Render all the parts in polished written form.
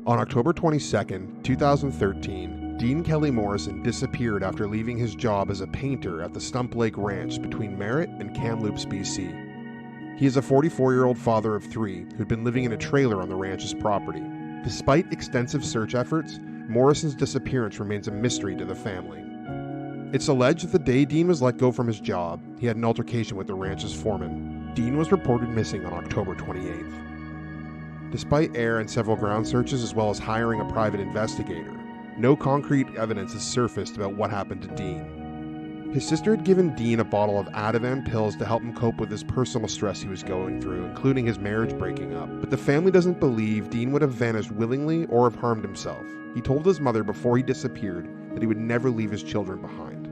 On October 22, 2013, Dean Kelly Morrison disappeared after leaving his job as a painter at the Stump Lake Ranch between Merritt and Kamloops, BC. He is a 44-year-old father of three who'd been living in a trailer on the ranch's property. Despite extensive search efforts, Morrison's disappearance remains a mystery to the family. It's alleged that the day Dean was let go from his job, he had an altercation with the ranch's foreman. Dean was reported missing on October 28th. Despite air and several ground searches as well as hiring a private investigator, no concrete evidence has surfaced about what happened to Dean. His sister had given Dean a bottle of Ativan pills to help him cope with his personal stress he was going through, including his marriage breaking up. But the family doesn't believe Dean would have vanished willingly or have harmed himself. He told his mother before he disappeared that he would never leave his children behind.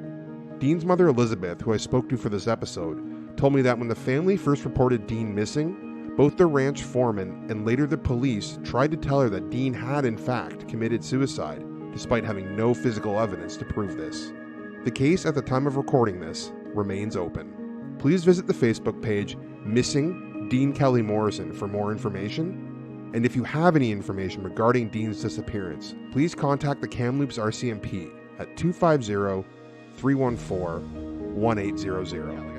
Dean's mother, Elizabeth, who I spoke to for this episode, told me that when the family first reported Dean missing, both the ranch foreman and later the police tried to tell her that Dean had in fact committed suicide, despite having no physical evidence to prove this. The case at the time of recording this remains open. Please visit the Facebook page Missing Dean Kelly Morrison for more information. And if you have any information regarding Dean's disappearance, please contact the Kamloops RCMP at 250-314-1800.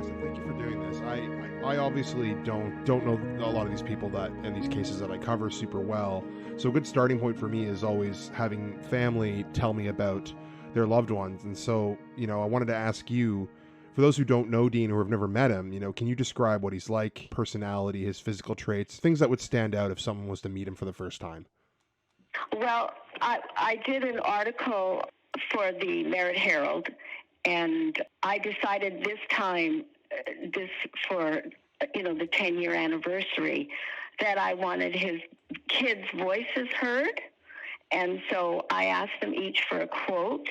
I obviously don't know a lot of these people that and these cases that I cover super well. So a good starting point for me is always having family tell me about their loved ones. And so, I wanted to ask you, for those who don't know Dean or have never met him, can you describe what he's like, personality, his physical traits, things that would stand out if someone was to meet him for the first time? Well, I did an article for the Merritt Herald, and I decided this time, for the 10-year anniversary, that I wanted his kids' voices heard. And so I asked them each for a quote.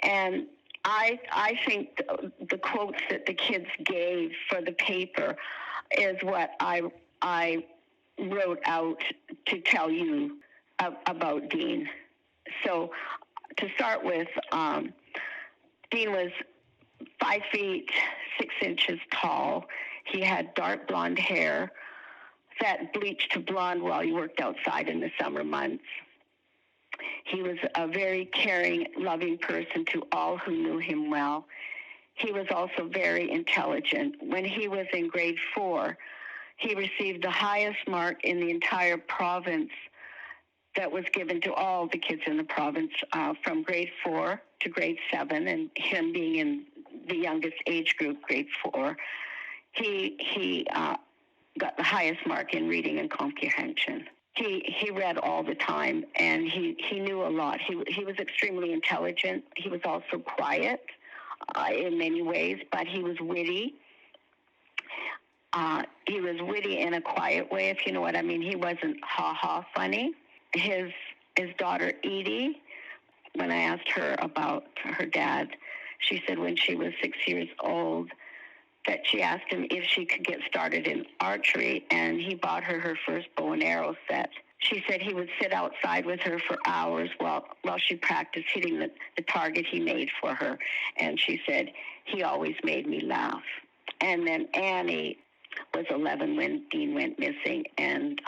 And I think the quotes that the kids gave for the paper is what I wrote out to tell you about Dean. So to start with, Dean was 5 feet 6 inches tall. He had dark blonde hair that bleached to blonde while he worked outside in the summer months. He was a very caring, loving person to all who knew him well. He was also very intelligent. When he was in grade 4, he received the highest mark in the entire province that was given to all the kids in the province from grade 4 to grade 7, and him being in the youngest age group, grade 4, he got the highest mark in reading and comprehension. He read all the time, and he knew a lot. He was extremely intelligent. He was also quiet in many ways, but he was witty. He was witty in a quiet way, if you know what I mean. He wasn't ha-ha funny. His daughter, Edie, when I asked her about her dad, she said when she was 6 years old that she asked him if she could get started in archery, and he bought her first bow and arrow set. She said he would sit outside with her for hours while she practiced hitting the target he made for her. And she said, he always made me laugh. And then Annie was 11 when Dean went missing, and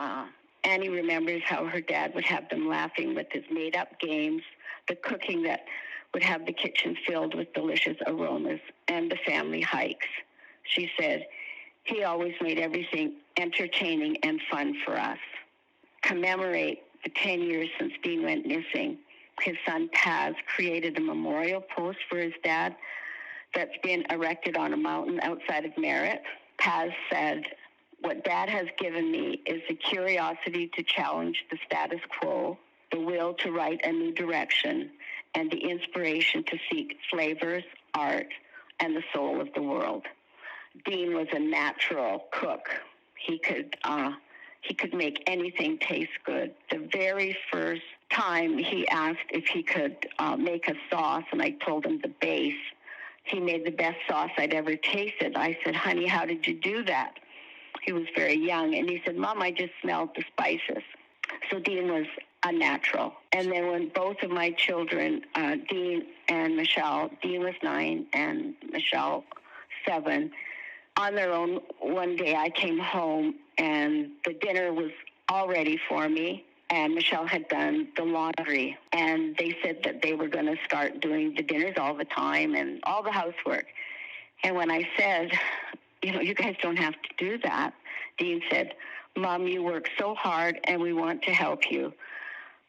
Annie remembers how her dad would have them laughing with his made-up games, the cooking that would have the kitchen filled with delicious aromas, and the family hikes. She said, he always made everything entertaining and fun for us. Commemorate the 10 years since Dean went missing, his son Paz created a memorial post for his dad that's been erected on a mountain outside of Merritt. Paz said, what Dad has given me is the curiosity to challenge the status quo, the will to write a new direction, and the inspiration to seek flavors, art, and the soul of the world. Dean was a natural cook. He could make anything taste good. The very first time he asked if he could make a sauce, and I told him the base he made the best sauce I'd ever tasted. I said, honey, how did you do that? He was very young, and he said, Mom, I just smelled the spices. So Dean was a natural. And then when both of my children, Dean and Michelle, Dean was 9 and Michelle 7, on their own, one day I came home and the dinner was all ready for me, and Michelle had done the laundry. And they said that they were going to start doing the dinners all the time and all the housework. And when I said, you guys don't have to do that, Dean said, Mom, you work so hard and we want to help you.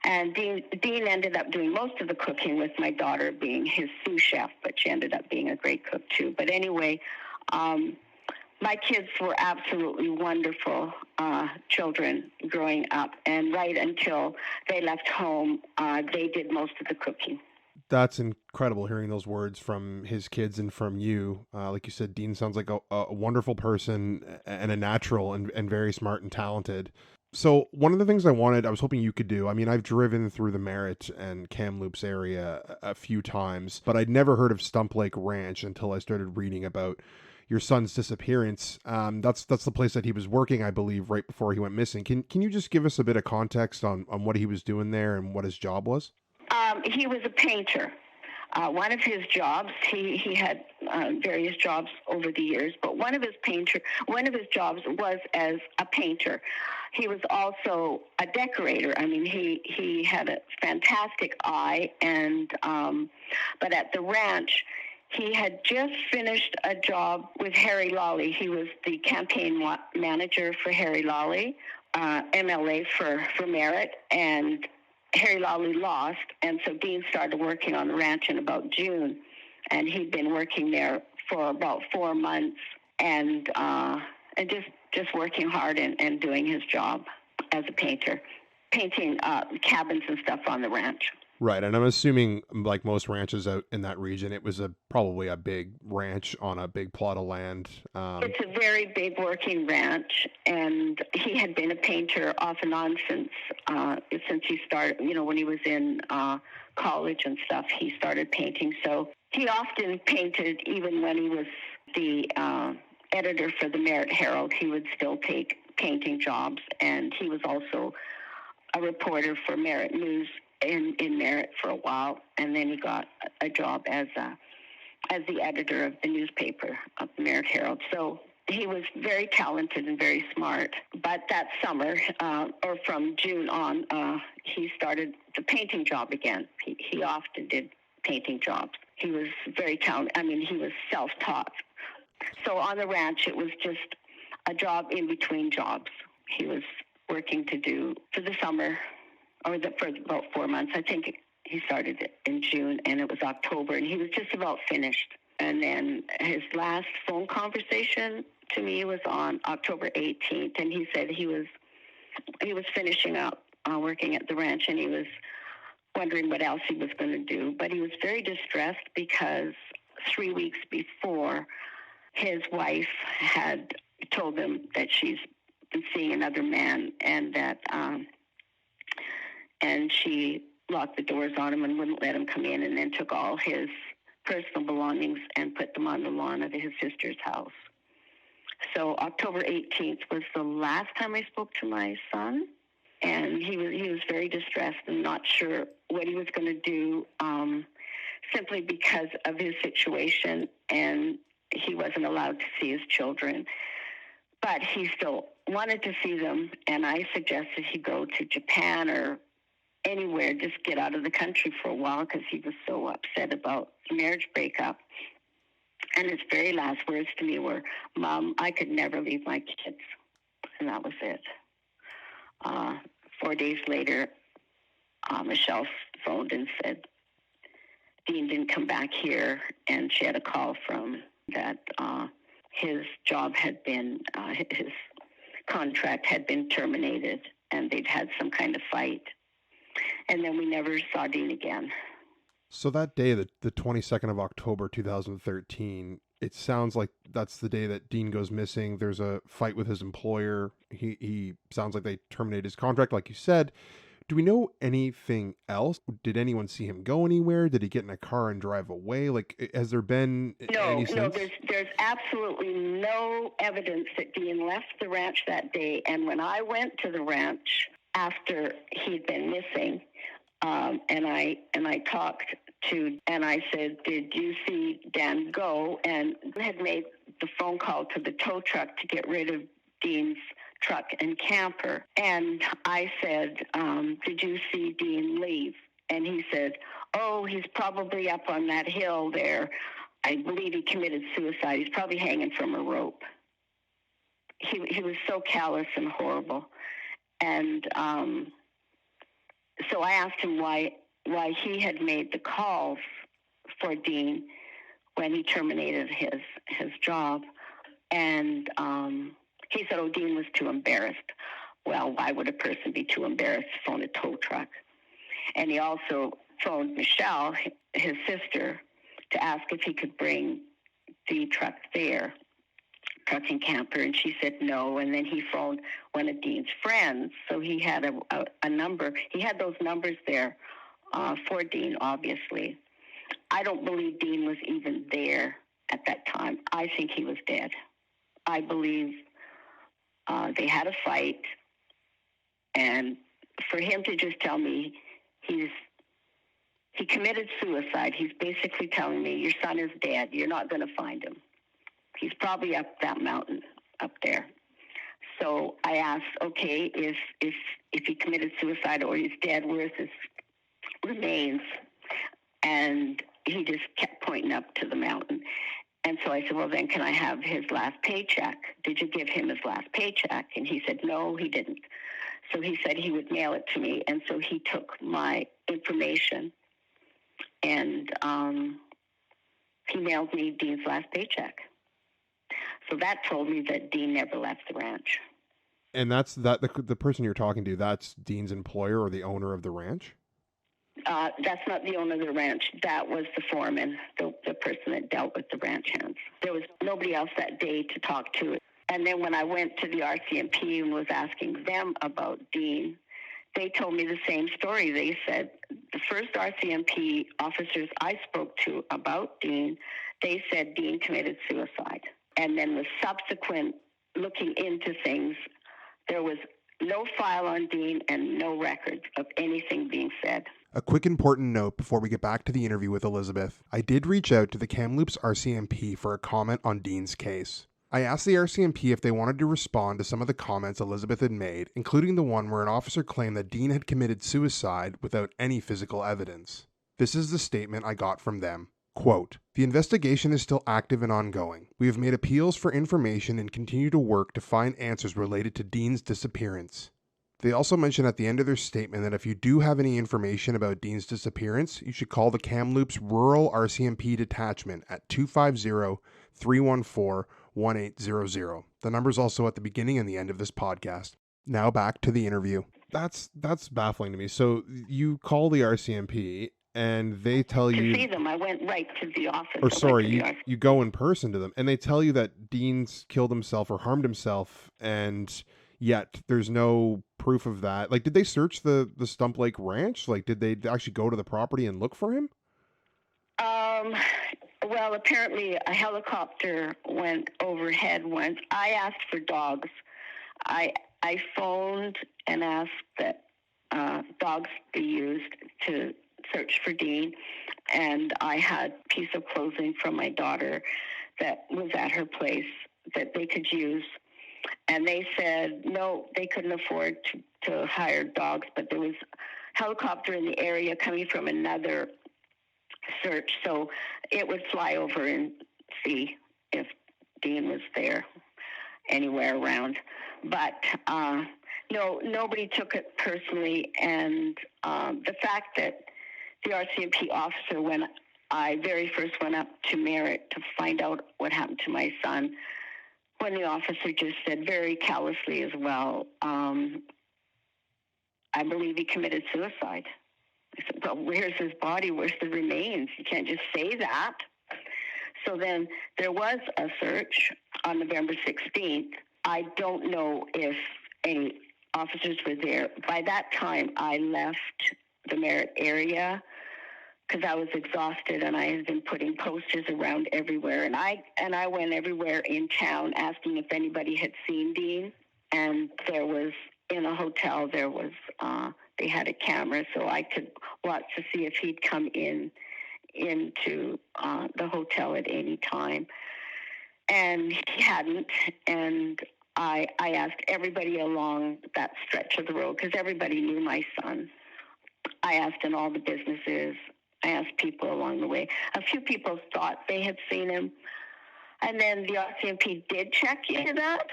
And Dean ended up doing most of the cooking, with my daughter being his sous chef, but she ended up being a great cook too. But anyway, my kids were absolutely wonderful children growing up, and right until they left home, they did most of the cooking. That's incredible hearing those words from his kids and from you. Like you said, Dean sounds like a wonderful person and a natural and very smart and talented. So one of the things I was hoping you could do, I mean, I've driven through the Merritt and Kamloops area a few times, but I'd never heard of Stump Lake Ranch until I started reading about your son's disappearance. That's the place that he was working, I believe, right before he went missing. Can you just give us a bit of context on what he was doing there and what his job was? He was a painter. One of his jobs, he had various jobs over the years, but one of his jobs was as a painter. He was also a decorator. I mean, he had a fantastic eye, and but at the ranch, he had just finished a job with Harry Lawley. He was the campaign manager for Harry Lawley, MLA for Merritt, and Harry Lawley lost, and so Dean started working on the ranch in about June, and he'd been working there for about 4 months, and just working hard and doing his job as a painter, painting cabins and stuff on the ranch. Right, and I'm assuming, like most ranches out in that region, it was probably a big ranch on a big plot of land. It's a very big working ranch, and he had been a painter off and on since he started. When he was in college and stuff, he started painting. So he often painted, even when he was the editor for the Merritt Herald. He would still take painting jobs, and he was also a reporter for Merritt News in Merritt for a while, and then he got a job as the editor of the newspaper of the Merritt Herald. So he was very talented and very smart. But that summer, or from June on, he started the painting job again. He often did painting jobs. He was very talented. I mean, he was self-taught. So on the ranch, it was just a job in between jobs. He was working to do for the summer, for about 4 months. I think he started it in June, and it was October, and he was just about finished. And then his last phone conversation to me was on October 18th, and he said he was finishing up working at the ranch, and he was wondering what else he was going to do. But he was very distressed because 3 weeks before, his wife had told him that she's been seeing another man, and that and she locked the doors on him and wouldn't let him come in, and then took all his personal belongings and put them on the lawn of his sister's house. So October 18th was the last time I spoke to my son, and he was very distressed and not sure what he was going to do, simply because of his situation, and he wasn't allowed to see his children. But he still wanted to see them, and I suggested he go to Japan or anywhere, just get out of the country for a while, because he was so upset about the marriage breakup. And his very last words to me were, Mom, I could never leave my kids. And that was it. 4 days later, Michelle phoned and said Dean didn't come back here, and she had a call from that his job had been, his contract had been terminated, and they'd had some kind of fight. And then we never saw Dean again. So that day, the 22nd of October, 2013, it sounds like that's the day that Dean goes missing. There's a fight with his employer. He sounds like they terminate his contract, like you said. Do we know anything else? Did anyone see him go anywhere? Did he get in a car and drive away? Like, has there been any No, sense? there's absolutely no evidence that Dean left the ranch that day. And when I went to the ranch after he'd been missing, and I talked to, and I said, "Did you see Dan go?" And I had made the phone call to the tow truck to get rid of Dean's truck and camper. And I said, "Did you see Dean leave?" And he said, "Oh, he's probably up on that hill there. I believe he committed suicide. He's probably hanging from a rope." He was so callous and horrible. And so I asked him why he had made the calls for Dean when he terminated his job. And he said, "Oh, Dean was too embarrassed." Well, why would a person be too embarrassed to phone a tow truck? And he also phoned Michelle, his sister, to ask if he could bring the truck there, truck and camper, and she said no. And then he phoned one of Dean's friends, so he had a number. He had those numbers there for Dean, obviously. I don't believe Dean was even there at that time. I think he was dead. I believe they had a fight, and for him to just tell me he committed suicide, he's basically telling me, "Your son is dead. You're not going to find him. He's probably up that mountain up there." So I asked, okay, if he committed suicide or he's dead, where's his remains? And he just kept pointing up to the mountain. And so I said, "Well, then can I have his last paycheck? Did you give him his last paycheck?" And he said, "No, he didn't." So he said he would mail it to me. And so he took my information and he mailed me Dean's last paycheck. So that told me that Dean never left the ranch. And that's the person you're talking to, that's Dean's employer or the owner of the ranch? That's not the owner of the ranch. That was the foreman, the person that dealt with the ranch hands. There was nobody else that day to talk to. And then when I went to the RCMP and was asking them about Dean, they told me the same story. They said the first RCMP officers I spoke to about Dean, they said Dean committed suicide. And then the subsequent looking into things, there was no file on Dean and no records of anything being said. A quick important note before we get back to the interview with Elizabeth. I did reach out to the Kamloops RCMP for a comment on Dean's case. I asked the RCMP if they wanted to respond to some of the comments Elizabeth had made, including the one where an officer claimed that Dean had committed suicide without any physical evidence. This is the statement I got from them. Quote, "The investigation is still active and ongoing. We have made appeals for information and continue to work to find answers related to Dean's disappearance." They also mentioned at the end of their statement that if you do have any information about Dean's disappearance, you should call the Kamloops Rural RCMP Detachment at 250-314-1800. The number's also at the beginning and the end of this podcast. Now back to the interview. That's baffling to me. So you call the RCMP and they tell you... To see them, I went right to the office. Or sorry, you go in person to them and they tell you that Dean's killed himself or harmed himself, and yet there's no proof of that. Like, did they search the Stump Lake Ranch? Like, did they actually go to the property and look for him? Well, apparently a helicopter went overhead once. I asked for dogs. I phoned and asked that dogs be used to search for Dean, and I had a piece of clothing from my daughter that was at her place that they could use. And they said, no, they couldn't afford to hire dogs, but there was a helicopter in the area coming from another search, so it would fly over and see if Dean was there anywhere around. But no, nobody took it personally, and the fact that the RCMP officer, when I very first went up to Merritt to find out what happened to my son, when the officer just said very callously as well, I believe he committed suicide. I said, well, where's his body? Where's the remains? You can't just say that. So then there was a search on November 16th. I don't know if any officers were there. By that time, I left the Merritt area because I was exhausted, and I had been putting posters around everywhere. And I went everywhere in town asking if anybody had seen Dean. And there was, in a hotel, there was, they had a camera, so I could watch to see if he'd come into the hotel at any time. And he hadn't, and I asked everybody along that stretch of the road, because everybody knew my son. I asked in all the businesses. I asked people along the way. A few people thought they had seen him. And then the RCMP did check into that.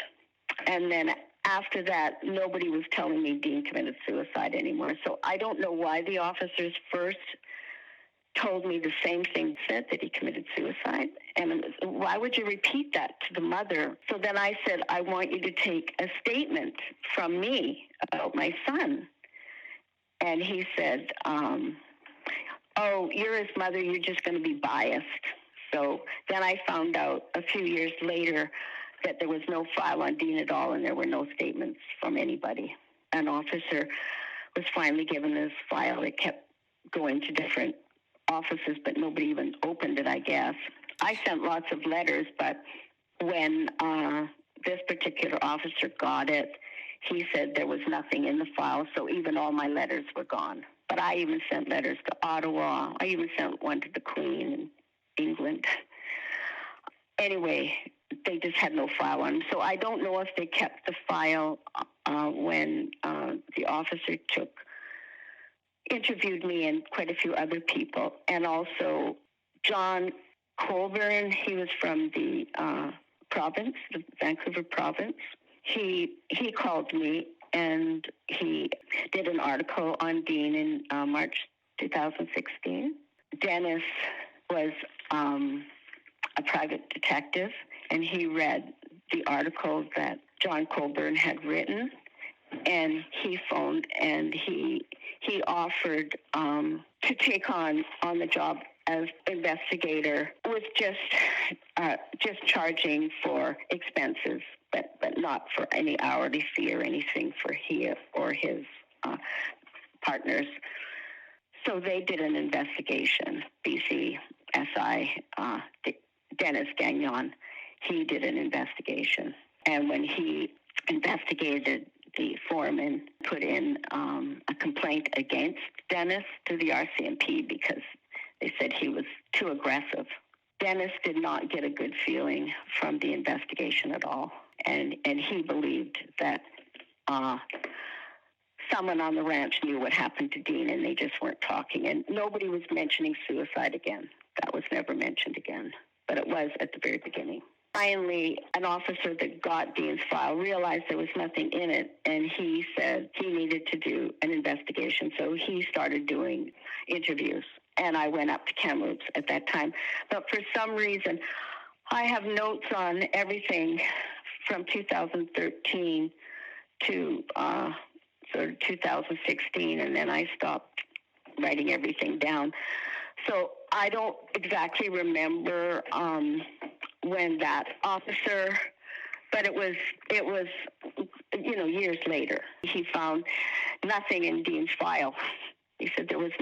And then after that, nobody was telling me Dean committed suicide anymore. So I don't know why the officers first told me the same thing, said that he committed suicide. And why would you repeat that to the mother? So then I said, I want you to take a statement from me about my son. And he said, oh, you're his mother, you're just going to be biased. So then I found out a few years later that there was no file on Dean at all, and there were no statements from anybody. An officer was finally given his file. It kept going to different offices, but nobody even opened it, I guess. I sent lots of letters, but when this particular officer got it, he said there was nothing in the file, so even all my letters were gone. But I even sent letters to Ottawa. I even sent one to the Queen in England. Anyway, they just had no file on him. So I don't know if they kept the file when the officer interviewed me and quite a few other people. And also John Colburn, he was from the province, the Vancouver province. He called me, and he did an article on Dean in March 2016. Dennis was a private detective, and he read the article that John Colburn had written, and he phoned, and he offered to take on the job as investigator with just charging for expenses, but not for any hourly fee or anything for he or his partners. So they did an investigation. BCSI, Dennis Gagnon, he did an investigation. And when he investigated, the foreman put in a complaint against Dennis to the RCMP because they said he was too aggressive. Dennis did not get a good feeling from the investigation at all. And he believed that someone on the ranch knew what happened to Dean, and they just weren't talking. And nobody was mentioning suicide again. That was never mentioned again. But it was at the very beginning. Finally, an officer that got Dean's file realized there was nothing in it, and he said he needed to do an investigation. So he started doing interviews, and I went up to Kamloops at that time. But for some reason, I have notes on everything from 2013 to sort of 2016, and then I stopped writing everything down. So I don't exactly remember when that officer, but it was years later. He found nothing in Dean's file. He said there was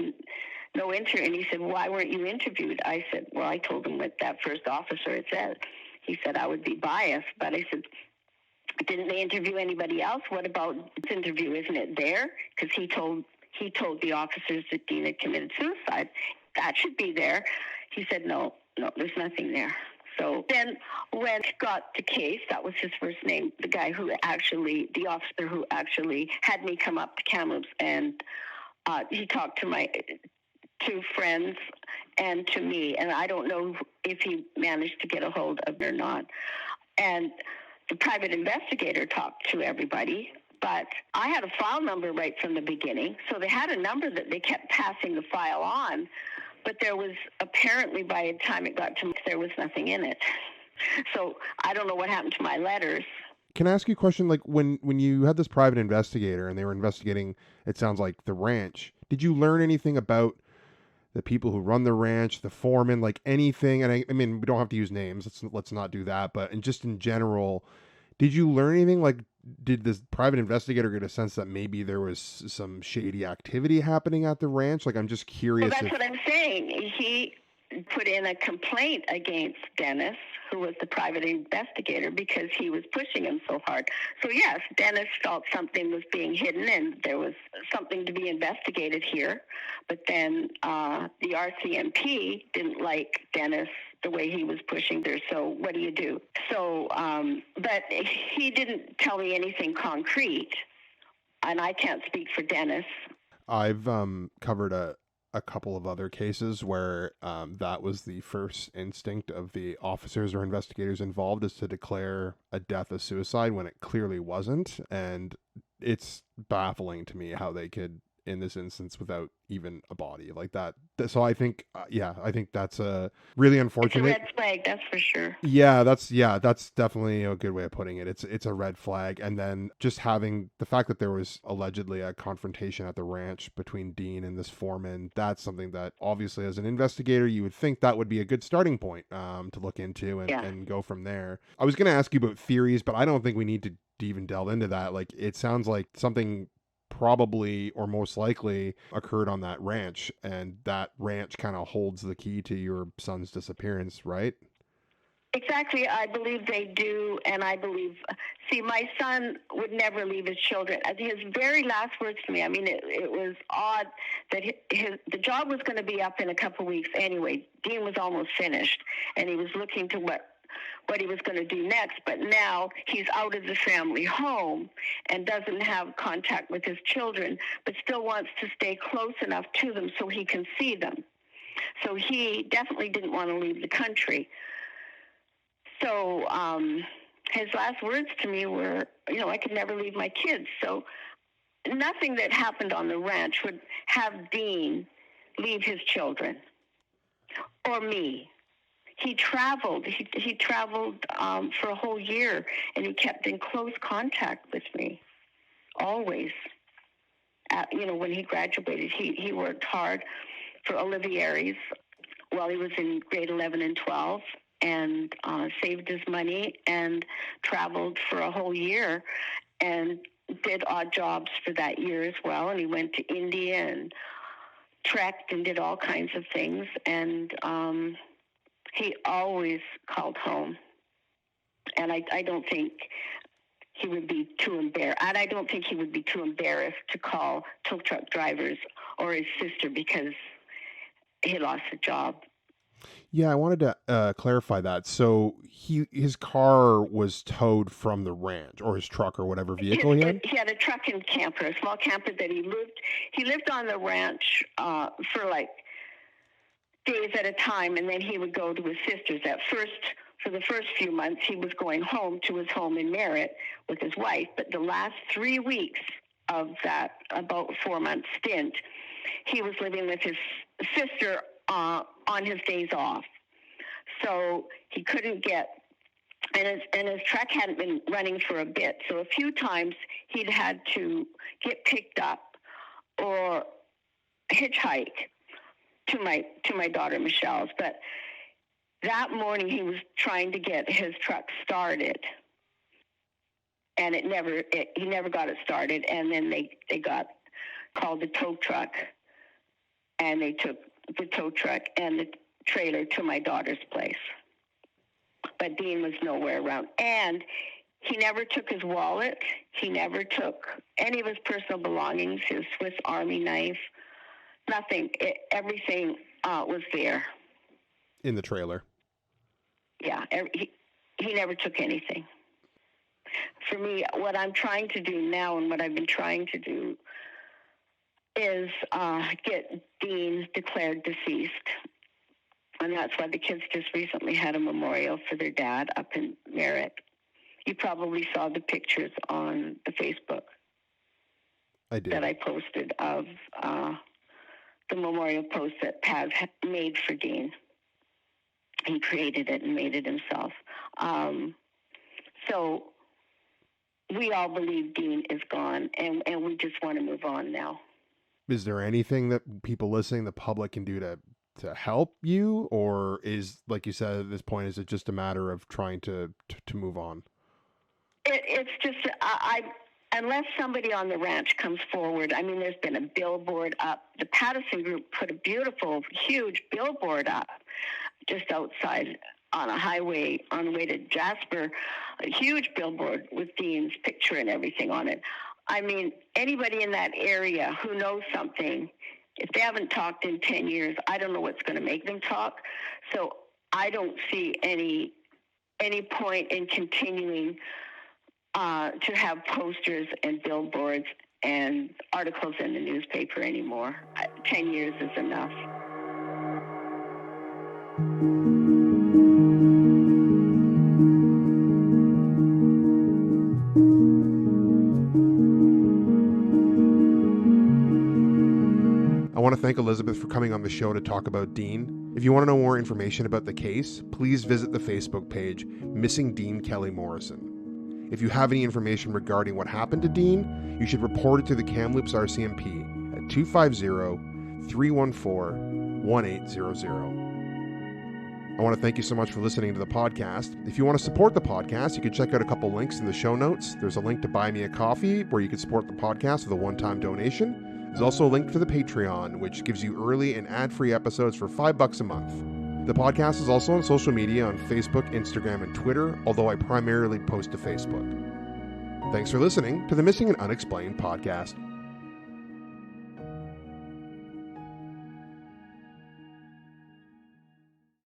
no interview, and he said, why weren't you interviewed? I said, well, I told him what that first officer had said. He said I would be biased, but I said, didn't they interview anybody else? What about this interview? Isn't it there? Because he told the officers that Dean had committed suicide. That should be there. He said, no, there's nothing there. So then when got the case, that was his first name, the officer who actually had me come up to Kamloops, and he talked to my two friends and to me, and I don't know if he managed to get a hold of it or not. And the private investigator talked to everybody, but I had a file number right from the beginning, so they had a number that they kept passing the file on, but there was apparently, by the time it got to me, there was nothing in it. So I don't know what happened to my letters. Can I ask you a question? Like when you had this private investigator and they were investigating, it sounds like the ranch, did you learn anything about the people who run the ranch, the foreman, like anything? And I mean, we don't have to use names. Let's not do that. But just in general, did you learn anything? Like, did this private investigator get a sense that maybe there was some shady activity happening at the ranch? Like, I'm just Well, curious that's if... what I'm saying. He put in a complaint against Dennis, who was the private investigator, because he was pushing him so hard. So yes, Dennis felt something was being hidden and there was something to be investigated here. But then the RCMP didn't like Dennis the way he was pushing there. So what do you do? So, but he didn't tell me anything concrete, and I can't speak for Dennis. I've covered a couple of other cases where that was the first instinct of the officers or investigators involved, is to declare a death a suicide when it clearly wasn't. And it's baffling to me how they could, in this instance, without even a body like that. So I think, I think that's a really unfortunate. It's a red flag, that's for sure. Yeah, that's definitely a good way of putting it. It's a red flag. And then just having the fact that there was allegedly a confrontation at the ranch between Dean and this foreman, that's something that obviously as an investigator you would think that would be a good starting point to look into and go from there. I was going to ask you about theories, but I don't think we need to even delve into that. Like, it sounds like something probably or most likely occurred on that ranch, and that ranch kind of holds the key to your son's disappearance, right? Exactly, I believe they do, and I believe, see, my son would never leave his children. His very last words to me, I mean, it was odd that the job was going to be up in a couple of weeks anyway. Dean was almost finished, and he was looking to what he was going to do next, but now he's out of the family home and doesn't have contact with his children, but still wants to stay close enough to them so he can see them. So he definitely didn't want to leave the country. So his last words to me were, I could never leave my kids. So nothing that happened on the ranch would have Dean leave his children or me. He traveled. He traveled for a whole year, and he kept in close contact with me, always. When he graduated, he worked hard for Olivieres while he was in grade 11 and 12, and saved his money and traveled for a whole year and did odd jobs for that year as well. And he went to India and trekked and did all kinds of things. And he always called home. And I don't think he would be too embarrassed. And I don't think he would be too embarrassed to call tow truck drivers or his sister because he lost a job. Yeah, I wanted to clarify that. So his car was towed from the ranch, or his truck, or whatever vehicle he had? He had a truck and camper, a small camper that he lived on the ranch for like days at a time, and then he would go to his sister's. For the first few months, he was going home to his home in Merritt with his wife, but the last 3 weeks of that about 4-month stint, he was living with his sister on his days off. So he couldn't get, and his truck hadn't been running for a bit. So a few times he'd had to get picked up or hitchhike to my daughter Michelle's. But that morning he was trying to get his truck started, and he never got it started. And then they got called the tow truck, and they took the tow truck and the trailer to my daughter's place. But Dean was nowhere around. And he never took his wallet. He never took any of his personal belongings, his Swiss Army knife, nothing. Everything was there. In the trailer? Yeah, he never took anything. For me, what I'm trying to do now and what I've been trying to do is get Dean declared deceased. And that's why the kids just recently had a memorial for their dad up in Merritt. You probably saw the pictures on the Facebook. I did. That I posted of the memorial post that Paz had made for Dean. He created it and made it himself. So we all believe Dean is gone, and we just want to move on now. Is there anything that people listening, the public, can do to help you? Or is, like you said, at this point, is it just a matter of trying to move on? It's just, unless somebody on the ranch comes forward, I mean, there's been a billboard up. The Patterson Group put a beautiful, huge billboard up just outside on a highway on the way to Jasper, a huge billboard with Dean's picture and everything on it. I mean, anybody in that area who knows something, if they haven't talked in 10 years, I don't know what's going to make them talk. So I don't see any point in continuing to have posters and billboards and articles in the newspaper anymore. 10 years is enough. I want to thank Elizabeth for coming on the show to talk about Dean. If you want to know more information about the case, please visit the Facebook page, Missing Dean Kelly Morrison. If you have any information regarding what happened to Dean, you should report it to the Kamloops RCMP at 250-314-1800. I want to thank you so much for listening to the podcast. If you want to support the podcast, you can check out a couple links in the show notes. There's a link to buy me a coffee where you can support the podcast with a one-time donation. There's also a link for the Patreon, which gives you early and ad-free episodes for $5 a month. The podcast is also on social media on Facebook, Instagram, and Twitter, although I primarily post to Facebook. Thanks for listening to the Missing and Unexplained podcast.